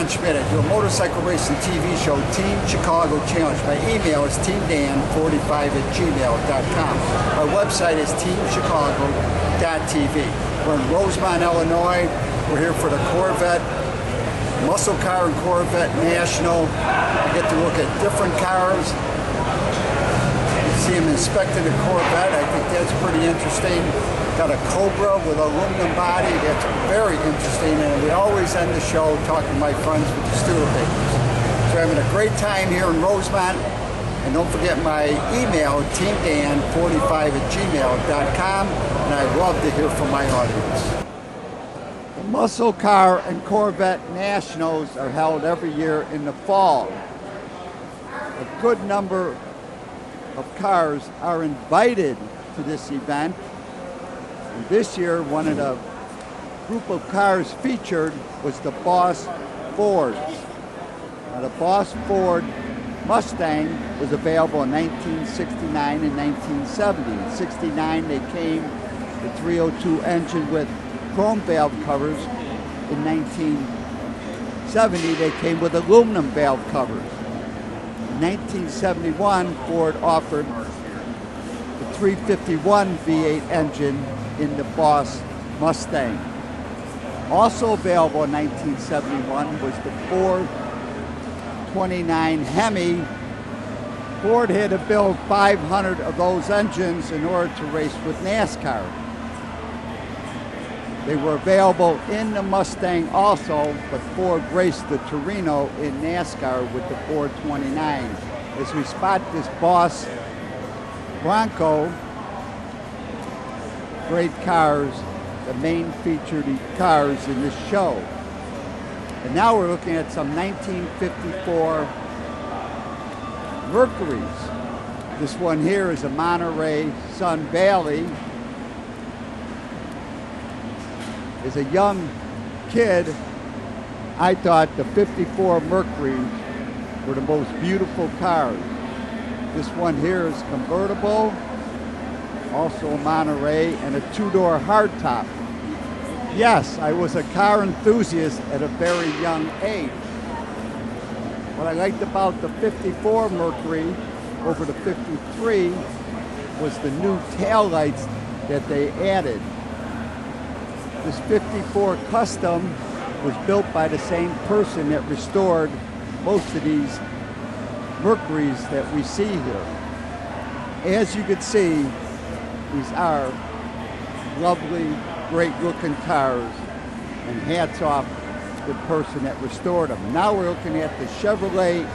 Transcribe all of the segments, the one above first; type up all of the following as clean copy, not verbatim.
Dan Schmitt. I do a motorcycle racing TV show, Team Chicago Challenge. My email is teamdan45@gmail.com. My website is teamchicago.tv. We're in Rosemont, Illinois. We're here for the Corvette, Muscle Car and Corvette National. I get to look at different cars. You see him inspecting a Corvette. I think that's pretty interesting. Got a Cobra with aluminum body. That's very interesting. And we always end the show talking to my friends with the Studebakers. So we're having a great time here in Rosemont. And don't forget my email, teamdan45@gmail.com. And I'd love to hear from my audience. The Muscle Car and Corvette Nationals are held every year in the fall. A good number of cars are invited to this event. And this year, one of the group of cars featured was the Boss Fords. Now, the Boss Ford Mustang was available in 1969 and 1970. In 69, they came the 302 engine with chrome valve covers. In 1970, they came with aluminum valve covers. In 1971, Ford offered the 351 V8 engine in the Boss Mustang. Also available in 1971 was the 429 Hemi. Ford had to build 500 of those engines in order to race with NASCAR. They were available in the Mustang also, but Ford raced the Torino in NASCAR with the 429. As we spot this Boss Bronco, great cars, the main featured cars in this show. And now we're looking at some 1954 Mercuries. This one here is a Monterey Sun Valley. As a young kid, I thought the 54 Mercuries were the most beautiful cars. This one here is convertible, also a Monterey, and a two-door hardtop. Yes, I was a car enthusiast at a very young age. What I liked about the 54 Mercury over the 53 was the new taillights that they added. This 54 Custom was built by the same person that restored most of these Mercuries that we see here. As you can see, these are lovely, great-looking cars, and hats off to the person that restored them. Now we're looking at the Chevrolet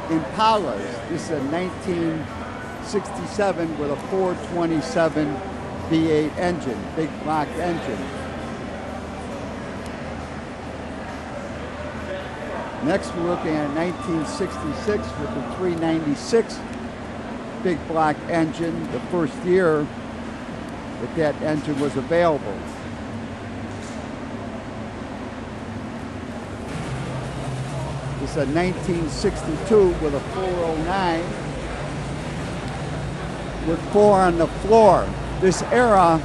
Impalas. This is a 1967 with a 427 V8 engine, big block engine. Next we're looking at 1966 with the 396 big block engine, the first year that engine was available. This is a 1962 with a 409 with 4 on the floor. This era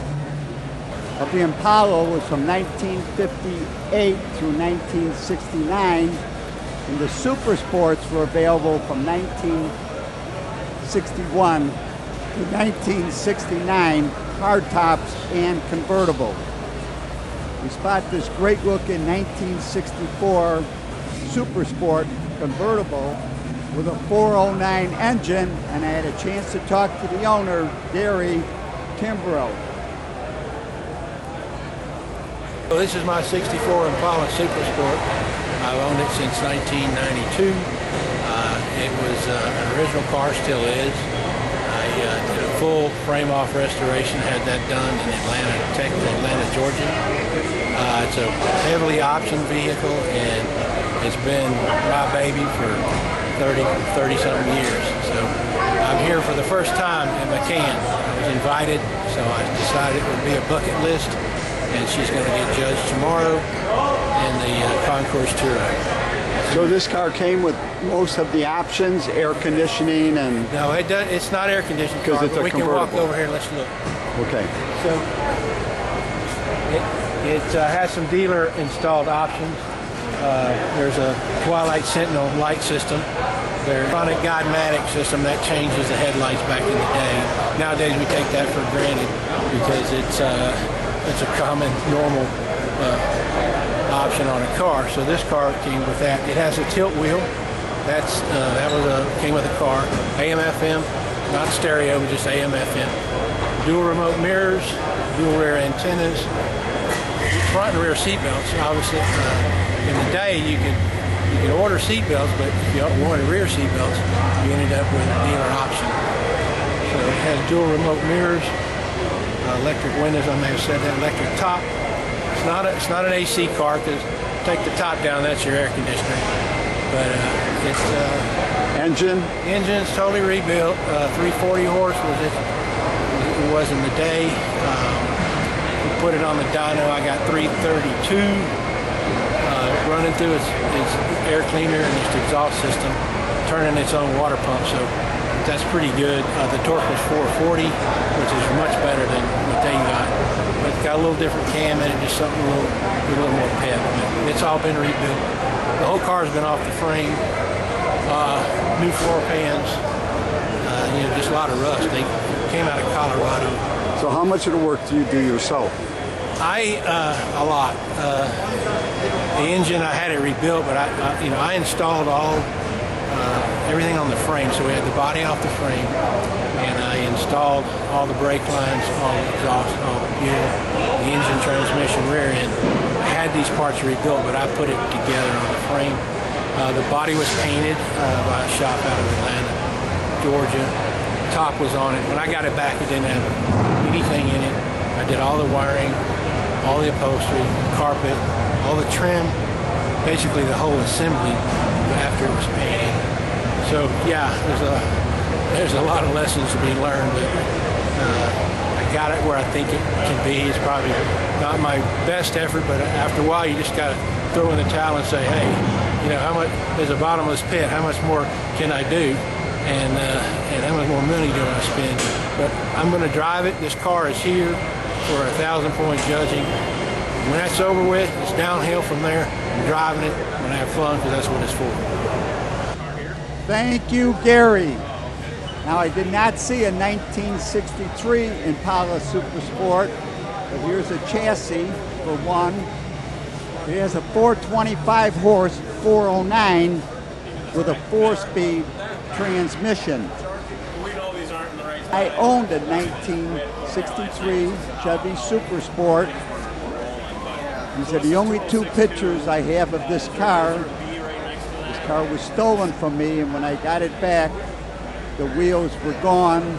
of the Impala was from 1958 through 1969, and the Super Sports were available from 1961 to 1969, hardtops and convertible. We spot this great looking 1964 Super Sport convertible with a 409 engine, and I had a chance to talk to the owner, Gary Kimbrall. Well, this is my 64 Impala Super Sport. I've owned it since 1992. It was an original car, still is. I did a full frame-off restoration, had that done in Atlanta, Georgia. It's a heavily optioned vehicle, and it's been my baby for 30-something years. So I'm here for the first time in McCann. I was invited, so I decided it would be a bucket list, and she's going to get judged tomorrow in the Concourse Tour. So this car came with most of the options, air conditioning and... No, it's not air conditioned because it's a we convertible. Can walk over here and let's look. Okay. So it has some dealer installed options. There's a Twilight Sentinel light system. There's a Sonic Guidematic system that changes the headlights back in the day. Nowadays we take that for granted because it's a common, normal option on a car. So this car came with that. It has a tilt wheel. That came with the car. AM/FM, not stereo, but just AM/FM. Dual remote mirrors, dual rear antennas, front and rear seat belts. Obviously, in the day you could order seat belts, but if you wanted rear seat belts, you ended up with a dealer option. So it has dual remote mirrors, electric windows. I may have said that. Electric top. It's not an AC car because take the top down, that's your air conditioner. But it's engine's totally rebuilt. 340 horse was in the day. We put it on the dyno. I got 332 running through its air cleaner and its exhaust system, turning its own water pump. So that's pretty good. The torque was 440, which is much better than what they got. But it's got a little different cam in it, just something a little more pep. But it's all been rebuilt. The whole car's been off the frame. New floor pans. Just a lot of rust. They came out of Colorado. So how much of the work do you do yourself? A lot. The engine, I had it rebuilt, but I installed everything on the frame. So we had the body off the frame, and I installed all the brake lines, all the exhaust, all the fuel, the engine, transmission, rear end. I had these parts rebuilt, but I put it together on the frame. The body was painted by a shop out of Atlanta, Georgia. Top was on it. When I got it back, it didn't have anything in it. I did all the wiring, all the upholstery, carpet, all the trim, basically the whole assembly after it was painted. So yeah, there's a lot of lessons to be learned, but I got it where I think it can be. It's probably not my best effort, but after a while you just got to throw in the towel and say, hey, how much is a bottomless pit? How much more can I do? And how much more money do I spend? But I'm going to drive it. This car is here for 1,000-point judging. When that's over with, it's downhill from there. I'm driving it. I'm going to have fun because that's what it's for. Thank you, Gary. Now, I did not see a 1963 Impala Super Sport, but here's a chassis for one. It has a 425 horse 409 with a 4-speed transmission. I owned a 1963 Chevy Super Sport. These are the only two pictures I have of this car. This car was stolen from me, and when I got it back, the wheels were gone.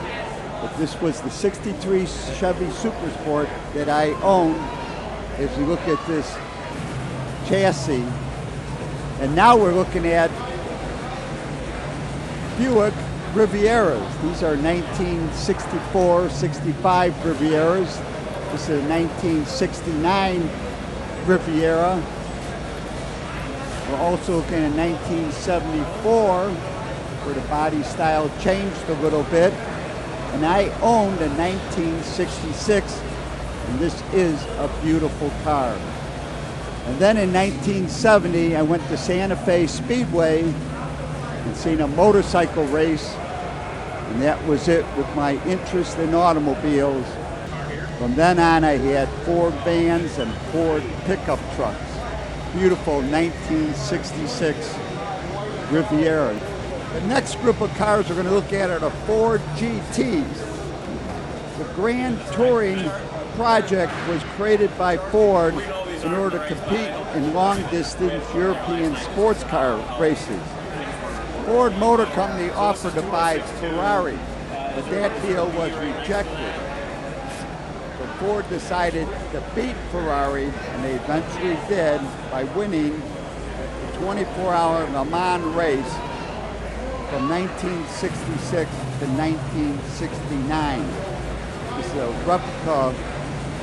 But this was the 63 Chevy Super Sport that I owned. If you look at this chassis, and now we're looking at Buick Rivieras. These are 1964-65 Rivieras. This is a 1969 Riviera. We're also looking at 1974, where the body style changed a little bit. And I owned a 1966, and this is a beautiful car. And then in 1970, I went to Santa Fe Speedway and seen a motorcycle race, and that was it with my interest in automobiles. From then on, I had Ford vans and Ford pickup trucks. Beautiful 1966 Riviera. The next group of cars we're going to look at are the Ford GTs. The Grand Touring project was created by Ford in order to compete in long-distance European sports car races. Ford Motor Company offered to buy Ferrari, but that deal was rejected. So Ford decided to beat Ferrari, and they eventually did by winning the 24-hour Le Mans race from 1966 to 1969. This is a replica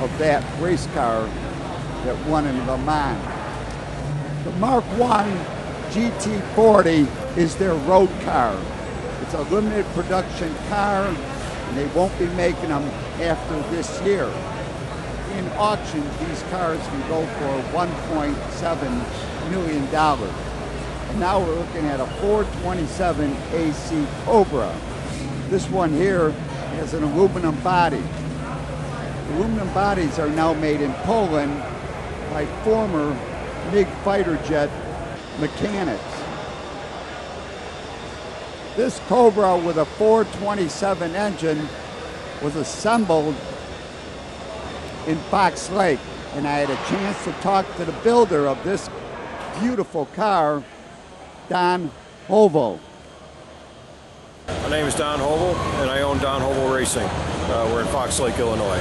of that race car that won in Le Mans. The Mark I GT40 is their road car. It's a limited production car, and they won't be making them after this year. in auctions, these cars can go for $1.7 million. And now we're looking at a 427 AC Cobra. This one here has an aluminum body. Aluminum bodies are now made in Poland by former MiG fighter jet mechanics. This Cobra with a 427 engine was assembled in Fox Lake, and I had a chance to talk to the builder of this beautiful car, Don Hoevel. My name is Don Hoevel, and I own Hoevel Racing. We're in Fox Lake, Illinois.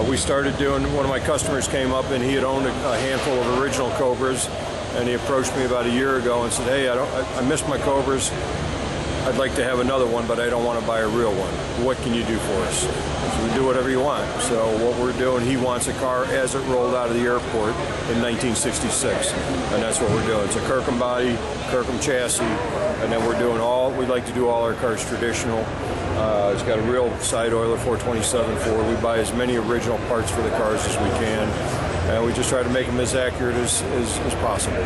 We started doing, one of my customers came up and he had owned a handful of original Cobras, and he approached me about a year ago and said, hey, I missed my Cobras. I'd like to have another one, but I don't want to buy a real one. What can you do for us? So we do whatever you want. So what we're doing, he wants a car as it rolled out of the airport in 1966. And that's what we're doing. It's a Kirkham body, Kirkham chassis, and then we like to do all our cars traditional. It's got a real side oiler 427 Ford. We buy as many original parts for the cars as we can. And we just try to make them as accurate as possible.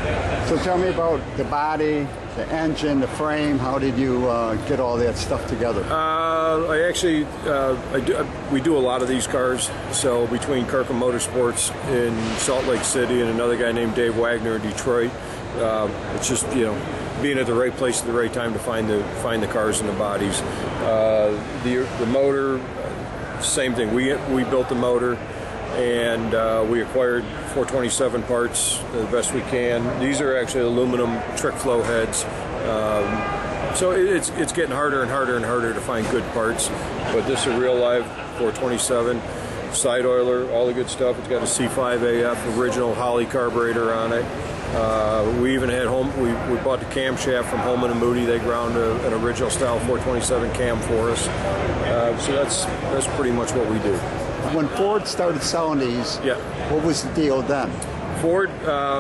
So tell me about the body, the engine, the frame. How did you get all that stuff together? We do a lot of these cars. So between Kirkham Motorsports in Salt Lake City and another guy named Dave Wagner in Detroit, it's just, being at the right place at the right time to find the cars and the bodies. The motor, same thing. We built the motor. And we acquired 427 parts the best we can. These are actually aluminum trick flow heads. So it's getting harder and harder and harder to find good parts. But this is a real live 427 side oiler, all the good stuff. It's got a C5AF original Holley carburetor on it. We even had we bought the camshaft from Holman and Moody. They ground an original style 427 cam for us. So that's pretty much what we do. When Ford started selling these, yeah, what was the deal then? Ford,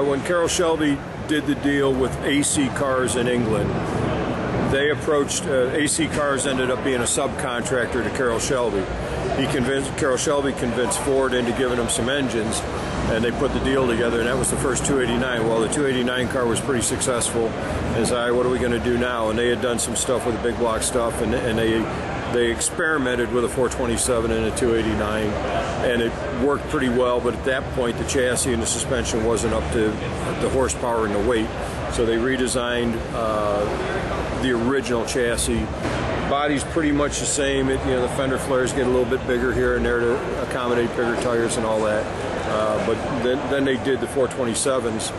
when Carroll Shelby did the deal with AC Cars in England, they approached, AC Cars ended up being a subcontractor to Carroll Shelby. Carroll Shelby convinced Ford into giving them some engines, and they put the deal together, and that was the first 289. Well, the 289 car was pretty successful, and so what are we going to do now? And they had done some stuff with the big block stuff, and they experimented with a 427 and a 289, and it worked pretty well, but at that point the chassis and the suspension wasn't up to the horsepower and the weight, so they redesigned the original chassis. Body's pretty much the same. The fender flares get a little bit bigger here and there to accommodate bigger tires and all that, but then they did the 427s.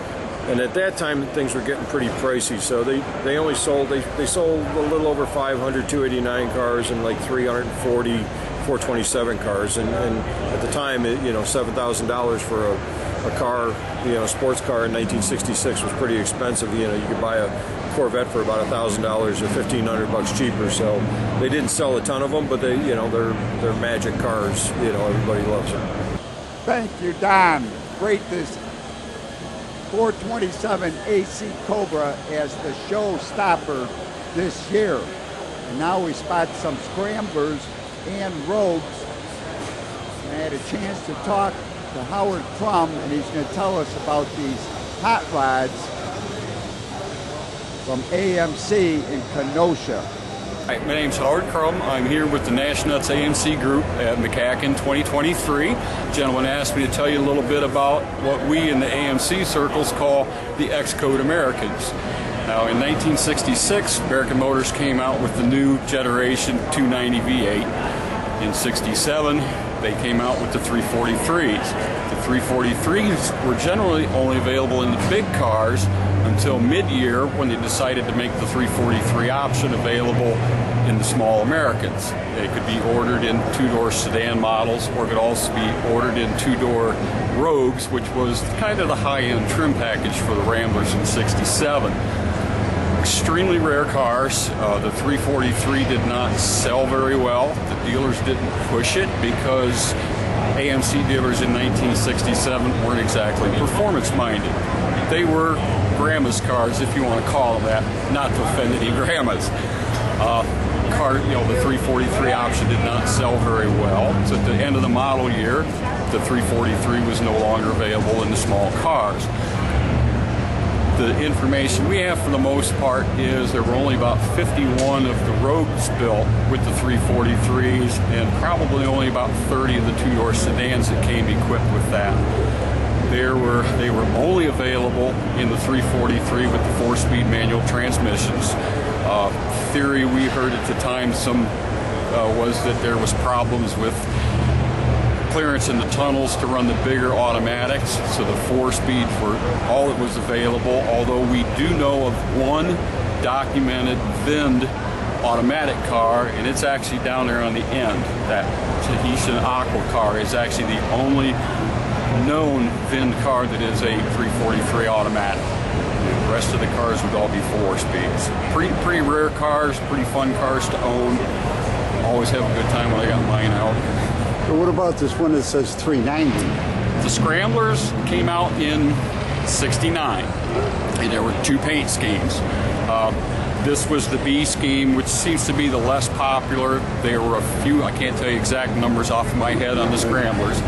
And at that time, things were getting pretty pricey, so they only sold, they sold a little over 500 289 cars and like 340 427 cars. And at the time, $7,000 for a car, a sports car in 1966 was pretty expensive. You could buy a Corvette for about $1,000 or $1,500 cheaper. So they didn't sell a ton of them, but they're magic cars. Everybody loves them. Thank you, Don. Great this 427 AC Cobra as the showstopper this year. And now we spot some scramblers and rogues. And I had a chance to talk to Howard Crum, and he's going to tell us about these hot rods from AMC in Kenosha. Hi, my name's Howard Crum. I'm here with the Nashnuts AMC group at McCacken 2023. The gentleman asked me to tell you a little bit about what we in the AMC circles call the X-Code Americans. Now, in 1966, American Motors came out with the new generation 290 V8. In 67, they came out with the 343s. The 343s were generally only available in the big cars until mid-year, when they decided to make the 343 option available in the small Americans. They could be ordered in two-door sedan models, or could also be ordered in two-door Rogues, which was kind of the high-end trim package for the Ramblers in 67. Extremely rare cars. The 343 did not sell very well. The dealers didn't push it because AMC dealers in 1967 weren't exactly performance-minded. They were grandma's cars, if you want to call them that, not to offend any grandmas. The 343 option did not sell very well. So at the end of the model year, the 343 was no longer available in the small cars. The information we have for the most part is there were only about 51 of the Rogues built with the 343s, and probably only about 30 of the two-door sedans that came equipped with that. They were only available in the 343 with the 4-speed manual transmissions. Theory we heard at the time was that there was problems with clearance in the tunnels to run the bigger automatics, so the 4-speeds were all that was available, although we do know of one documented VINed automatic car, and it's actually down there on the end. That Tahitian Aqua car is actually the only known VINed car that is a 343 automatic. The rest of the cars would all be 4-speeds. Pretty rare cars, pretty fun cars to own. Always have a good time when I got mine out. So what about this one that says 390? The Scramblers came out in '69, and there were two paint schemes. This was the B scheme, which seems to be the less popular. There were a few, I can't tell you exact numbers off of my head on the Scramblers.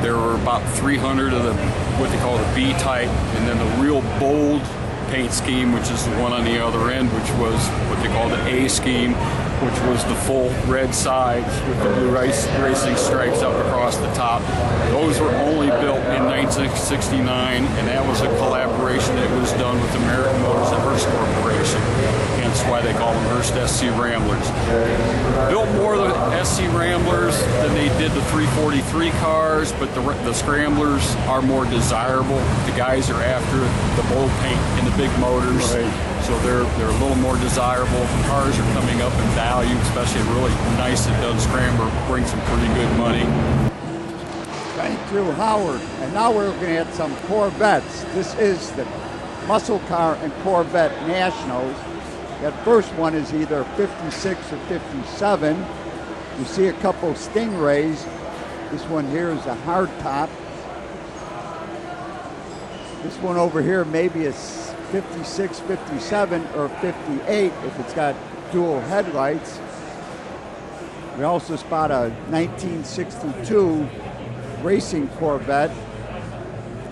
There were about 300 of the, what they call the B type, and then the real bold paint scheme, which is the one on the other end, which was what they call the A scheme, which was the full red sides with the blue racing stripes up across the top. Those were only built in 1969, and that was a collaboration that was done with American Motors and Hearst Corporation, hence why they call them Hearst SC Ramblers. Built more of the SC Ramblers than they did the 343 cars, but the Scramblers are more desirable. The guys are after the bold paint and the big motors. Right. So they're a little more desirable. Cars are coming up in value, especially a really nice and done Scrambler brings some pretty good money. Thank you, Howard. And now we're looking at some Corvettes. This is the Muscle Car and Corvette Nationals. That first one is either 56 or 57. You see a couple Stingrays. This one here is a hardtop. This one over here maybe is 56, 57, or 58 if it's got dual headlights. We also spot a 1962 racing Corvette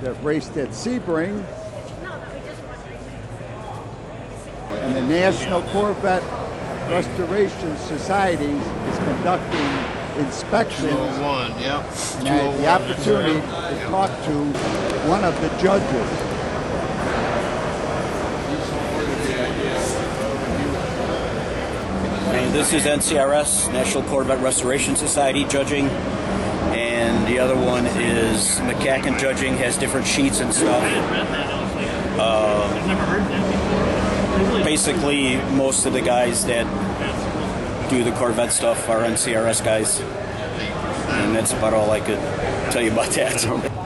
that raced at Sebring. And the National Corvette Restoration Society is conducting inspections. 201, yep. And I had the opportunity to talk to one of the judges. And this is NCRS, National Corvette Restoration Society judging, and the other one is McCacken judging, has different sheets and stuff. Basically, most of the guys that do the Corvette stuff are NCRS guys, and that's about all I could tell you about that.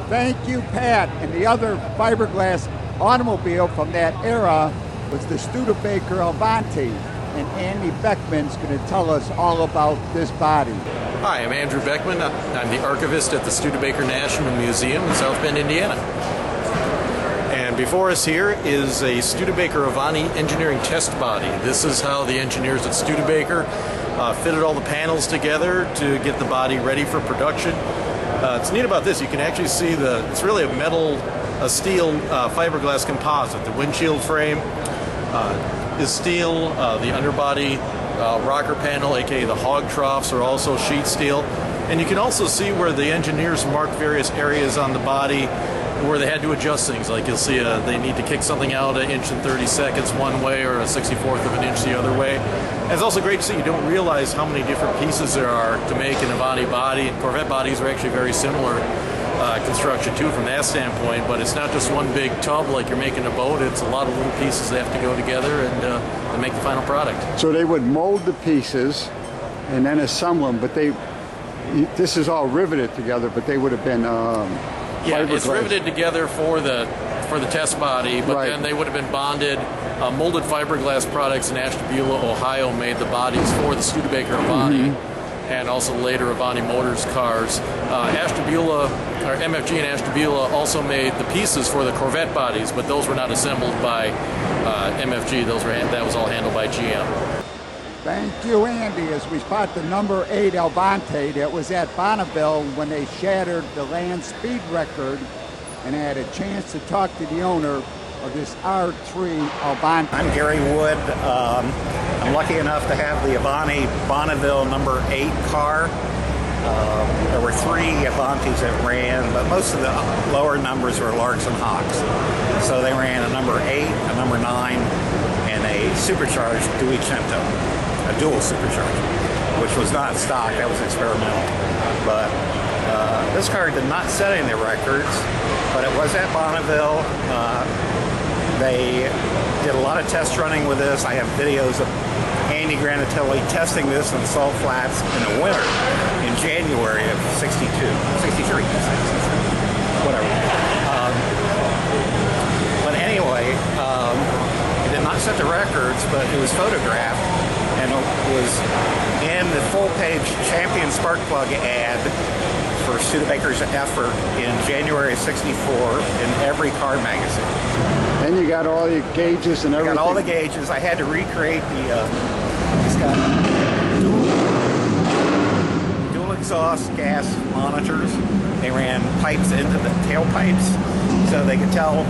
Thank you, Pat. And the other fiberglass automobile from that era was the Studebaker Avanti. And Andy Beckman's going to tell us all about this body. Hi, I'm Andrew Beckman. I'm the archivist at the Studebaker National Museum in South Bend, Indiana. And before us here is a Studebaker Avanti engineering test body. This is how the engineers at Studebaker fitted all the panels together to get the body ready for production. It's neat about this, you can actually see it's really a steel fiberglass composite. The windshield frame is steel, the underbody rocker panel, aka the hog troughs, are also sheet steel. And you can also see where the engineers marked various areas on the body where they had to adjust things. Like you'll see they need to kick something out 1 inch and 30 seconds one way or a 64th of an inch the other way. And it's also great to see you don't realize how many different pieces there are to make an Avanti body. Corvette bodies are actually very similar construction too from that standpoint, but it's not just one big tub like you're making a boat. It's a lot of little pieces that have to go together and to make the final product. So they would mold the pieces and then assemble them, but this is all riveted together, but they would have been yeah, it's riveted together for the test body, but right. Then they would have been bonded. Molded fiberglass products in Ashtabula, Ohio made the bodies for the Studebaker Avanti. And also later Avanti Motors cars. Ashtabula, or MFG and Ashtabula also made the pieces for the Corvette bodies, but those were not assembled by MFG. That was all handled by GM. Thank you, Andy. As we spot the number 8 Avanti that was at Bonneville when they shattered the land speed record, and I had a chance to talk to the owner of this R3 Avanti. I'm Gary Wood. I'm lucky enough to have the Avanti Bonneville number 8 car. There were 3 Avantis that ran, but most of the lower numbers were Larks and Hawks. So they ran a number 8, a number 9, and a supercharged Duecento, a dual supercharged, which was not stock, that was experimental. But this car did not set any records, but it was at Bonneville. They did a lot of test running with this. I have videos of Andy Granatelli testing this on salt flats in the winter in January of 63, whatever. But anyway, it did not set the records, but it was photographed, and it was in the full-page Champion Spark Plug ad for Studebaker's effort in January of 64 in every car magazine. And you got all your gauges and everything. I got all the gauges. I had to recreate the, it's got dual exhaust gas monitors. They ran pipes into the tailpipes so they could tell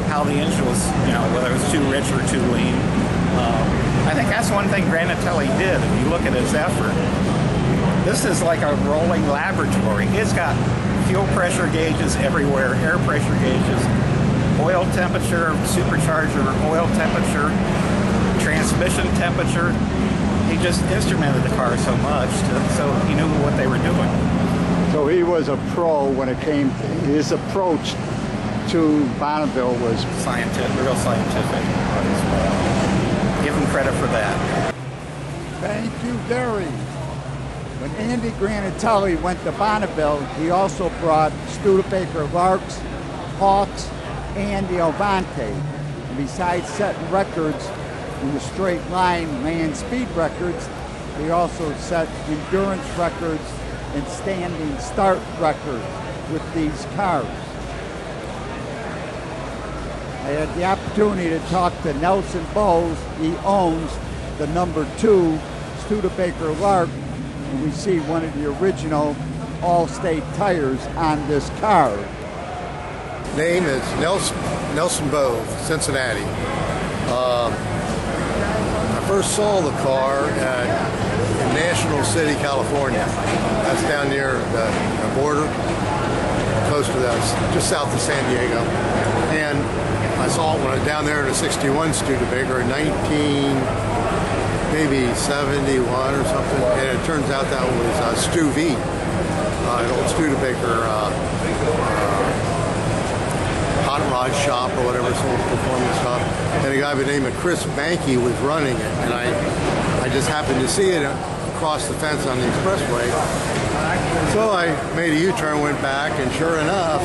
how the engine was, you know, whether it was too rich or too lean. I think that's one thing Granatelli did. If you look at his effort, this is like a rolling laboratory. It's got fuel pressure gauges everywhere, air pressure gauges, oil temperature, supercharger oil temperature, transmission temperature. He just instrumented the car so much, so he knew what they were doing. So he was a pro when it came to his approach to Bonneville was Scientific, real scientific. Give him credit for that. Thank you, Gary. When Andy Granatelli went to Bonneville, he also brought Studebaker Larks, Hawks, and the Avanti. And besides setting records in the straight line land speed records, he also set endurance records and standing start records with these cars. I had the opportunity to talk to Nelson Bove. He owns the number 2 Studebaker Lark, and we see one of the original All-State tires on this car. Name is Nelson Bove, Cincinnati. I first saw the car in National City, California. That's down near the border, close to that, just south of San Diego. And I saw it when I was down there in a 61 Studebaker in 1971 or something, and it turns out that was Stu V, an old Studebaker Hot-Rod shop or whatever, some performance shop, and a guy by the name of Chris Banky was running it, and I just happened to see it across the fence on the expressway. So I made a U-turn, went back, and sure enough,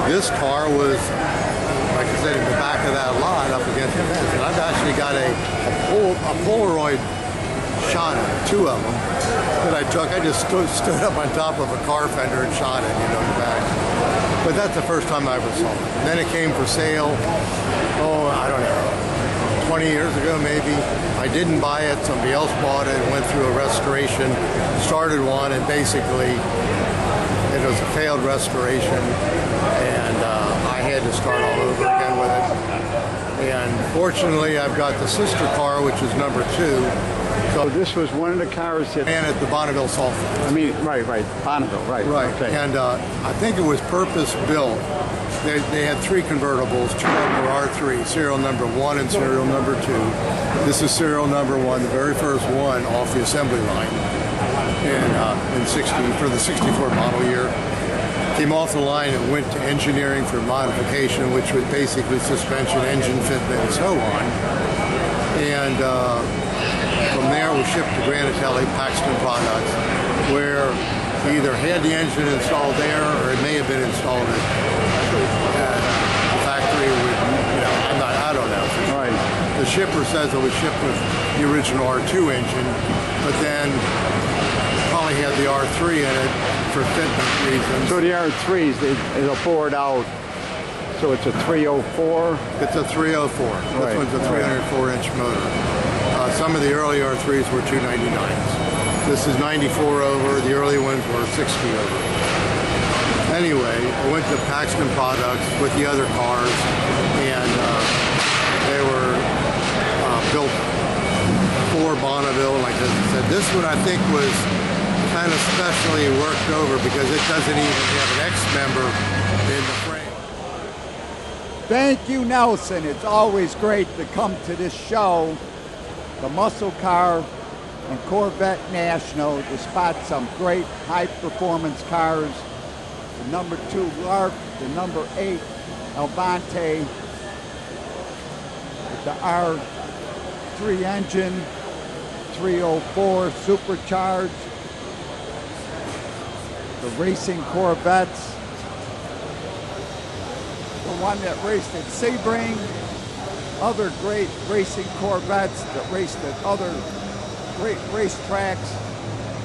this car was, like I said, in the back of that lot up against the fence. And I've actually got a Polaroid shot of 2 of them that I took. I just stood up on top of a car fender and shot it, you know, in the back. But that's the first time I ever saw it. And then it came for sale, I don't know, 20 years ago maybe. I didn't buy it, somebody else bought it and went through a restoration, started one, and basically it was a failed restoration, and I had to start all over again with it. And fortunately, I've got the sister car, which is number 2. So this was one of the cars that ran at the Bonneville Salt Flats. I mean, right, Bonneville, right. Okay. And I think it was purpose built. They had 3 convertibles. 2 of them were R3, serial number 1 and serial number 2. This is serial number 1, the very first one off the assembly line. And in 60 for the 64 model year. Came off the line and went to engineering for modification, which was basically suspension, engine fitment, and so on. And from there, it was shipped to Granatelli Paxton Products, where he either had the engine installed there, or it may have been installed at the factory. I don't know. Right. The shipper says it was shipped with the original R2 engine, but then probably had the R3 in it for fitment reasons. So the R3s, is a board out, so it's a 304? It's a 304. This one's a 304-inch motor. Some of the early R3s were 299s. This is 94 over. The early ones were 60 over. Anyway, I went to Paxton Products with the other cars, and they were built for Bonneville. Like I said, this one I think was kind of specially worked over because it doesn't even have an X member in the frame. Thank you, Nelson. It's always great to come to this show, the Muscle Car and Corvette National, to spot some great high-performance cars. The number 2 Lark, the number 8 Avanti, with the R3 engine, 304 supercharged, the racing Corvettes, the one that raced at Sebring, other great racing Corvettes that raced at other great racetracks.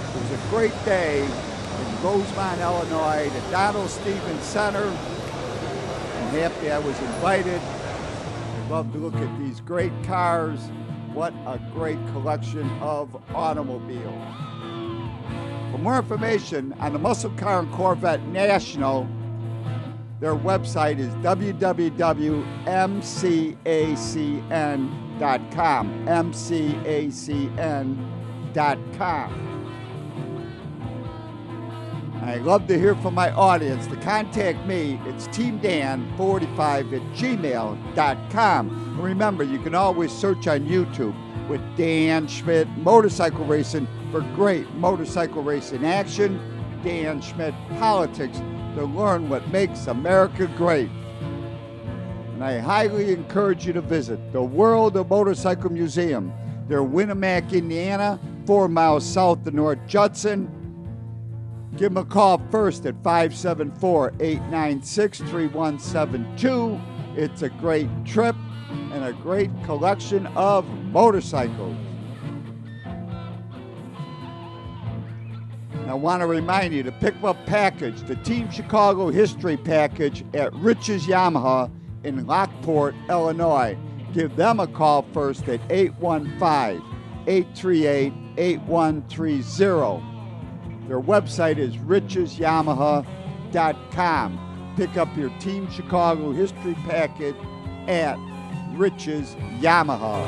It was a great day in Rosemont, Illinois, the Donald Stevens Center. I'm happy I was invited. I love to look at these great cars. What a great collection of automobiles. For more information on the Muscle Car and Corvette National, their website is www.mcacn.com. mcacn.com. I love to hear from my audience. To contact me, it's teamdan45@gmail.com. And remember, you can always search on YouTube with Dan Schmitt Motorcycle Racing for great motorcycle racing action, Dan Schmitt Politics, to learn what makes America great. And I highly encourage you to visit the World of Motorcycle Museum. They're Winamac, Indiana, 4 miles south of North Judson. Give them a call first at 574-896-3172. It's a great trip and a great collection of motorcycles. I want to remind you to pick up a package, the Team Chicago History Package at Rich's Yamaha in Lockport, Illinois. Give them a call first at 815-838-8130. Their website is richesyamaha.com. Pick up your Team Chicago History Package at Rich's Yamaha.